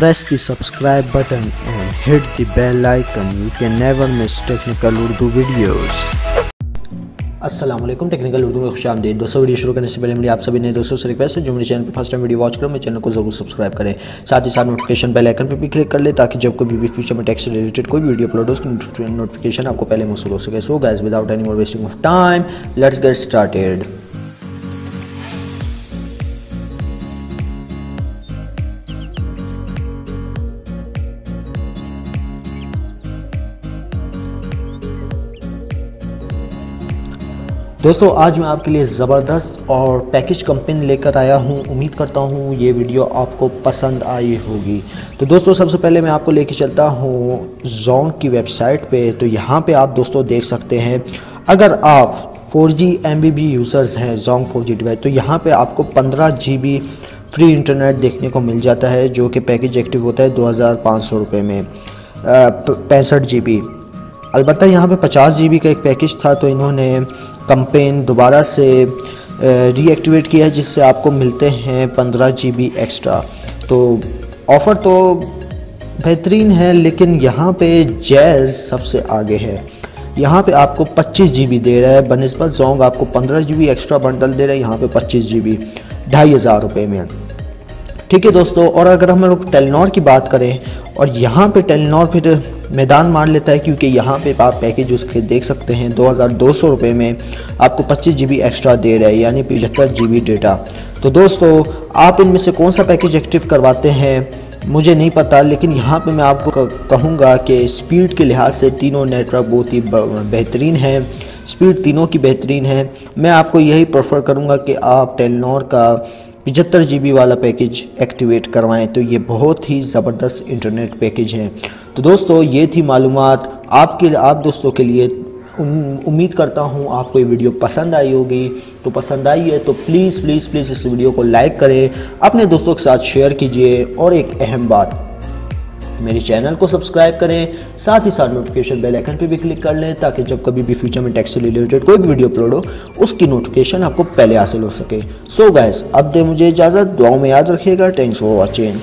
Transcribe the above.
press the subscribe button and hit the bell icon. You can never miss technical Urdu videos. अस्सलाम वालेकुम, technical Urdu में खुशामदीद। दोस्तों, video शुरू करने से पहले मेरी आप सभी नए दोस्तों से रिक्वेस्ट है जो मेरे चैनल पर फर्स्ट टाइम वीडियो वॉच करो, मेरे चैनल को जरूर सब्सक्राइब करें। साथ ही साथ नोटिफिकेशन बेल आइकन पर भी क्लिक कर ले ताकि जब कभी भी फ्यूचर में टेक से रिलेटेड कोई वीडियो अपलोड हो उसकी नोटिफिकेशन आपको पहले मौसूल हो सके। So guys, without any more wasting of time, let's get started. दोस्तों, आज मैं आपके लिए ज़बरदस्त और पैकेज कंपेन लेकर आया हूं। उम्मीद करता हूं ये वीडियो आपको पसंद आई होगी। तो दोस्तों, सबसे पहले मैं आपको लेके चलता हूं जोंग की वेबसाइट पे। तो यहां पे आप दोस्तों देख सकते हैं, अगर आप 4G MBB यूज़र्स हैं जोंग 4G डिवाइस, तो यहां पे आपको 15 GB फ्री इंटरनेट देखने को मिल जाता है, जो कि पैकेज एक्टिव होता है 2500 रुपये में 65 GB। अलबत्ता यहाँ पे 50 GB का एक पैकेज था, तो इन्होंने कंपेन दोबारा से रीएक्टिवेट किया है, जिससे आपको मिलते हैं 15 GB एक्स्ट्रा। तो ऑफ़र तो बेहतरीन है, लेकिन यहाँ पे जैज़ सबसे आगे है। यहाँ पे आपको 25 GB दे रहा है, बनिस्बत जोंग आपको 15 GB एक्स्ट्रा बंडल दे रहा है, यहाँ पे 25 GB 2500 रुपये में। ठीक है दोस्तों, और अगर हम लोग टेलीनॉर की बात करें, और यहाँ पे टेलीनॉर फिर मैदान मार लेता है, क्योंकि यहाँ पे आप पैकेज उसके देख सकते हैं 2200 रुपये में आपको 25 GB एक्स्ट्रा दे रहा है, यानी 75 GB डेटा। तो दोस्तों, आप इनमें से कौन सा पैकेज एक्टिव करवाते हैं मुझे नहीं पता, लेकिन यहाँ पे मैं आपको कहूँगा कि स्पीड के लिहाज से तीनों नेटवर्क बहुत ही बेहतरीन है, स्पीड तीनों की बेहतरीन है। मैं आपको यही प्रेफर करूँगा कि आप टेलीनॉर का 75 GB वाला पैकेज एक्टिवेट करवाएं, तो ये बहुत ही ज़बरदस्त इंटरनेट पैकेज है। तो दोस्तों, ये थी मालूमात आप दोस्तों के लिए। उम्मीद करता हूँ आपको ये वीडियो पसंद आई होगी। तो पसंद आई है तो प्लीज़ प्लीज़ प्लीज़ इस वीडियो को लाइक करें, अपने दोस्तों के साथ शेयर कीजिए, और एक अहम बात, मेरे चैनल को सब्सक्राइब करें। साथ ही साथ नोटिफिकेशन बेल आइकन पे भी क्लिक कर लें ताकि जब कभी भी फ्यूचर में टेक से रिलेटेड कोई भी वीडियो अपलोड हो उसकी नोटिफिकेशन आपको पहले हासिल हो सके। सो गाइस, अब दे मुझे इजाज़त, दुआओं में याद रखिएगा। Thanks for watching.